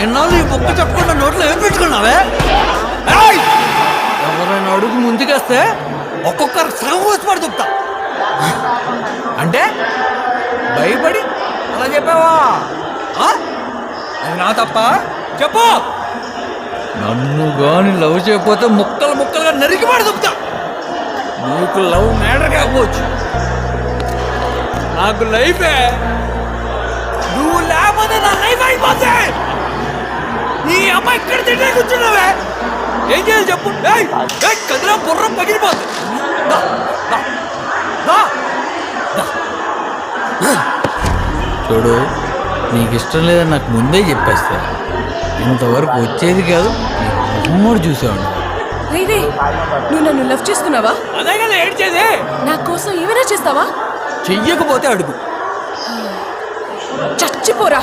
ఎన్నాళ్ళు ఈ బొక్క చెప్పకుండా నోట్లో ఏం పెట్టుకున్నావే? ఎవరైనా అడుగు ముందుకేస్తే ఒక్కొక్కరు సగం కోసి పడి దుప్తా. అంటే భయపడి అలా చెప్పావా? అది నా తప్ప? చెప్పు. నన్ను గాని లవ్ చేయకపోతే ముక్కలు ముక్కలుగా నరికి పడి దుప్తా. నీకు లవ్ మ్యాటర్ కాకపోవచ్చు, నాకు లైఫే. నువ్వు లేకపోతే నా లైఫ్ అయిపోతే. నీ అమ్మ ఇక్కడ తింటే కూర్చున్నావే, ఏం చేయాలి చెప్పు? కదిలా బుర్రం పగిలిపోతుంది. చూడు, నీకు ఇష్టం లేదని నాకు ముందే చెప్పేస్తా, ఇంతవరకు వచ్చేది కాదు. మూడు చూసావు. నువ్వు నన్ను లవ్ చేస్తున్నావా? అదే కదా ఏడ్చేది. నా కోసం ఏమైనా చేస్తావా? చెయ్యకపోతే అడుగు. చచ్చిపోరా.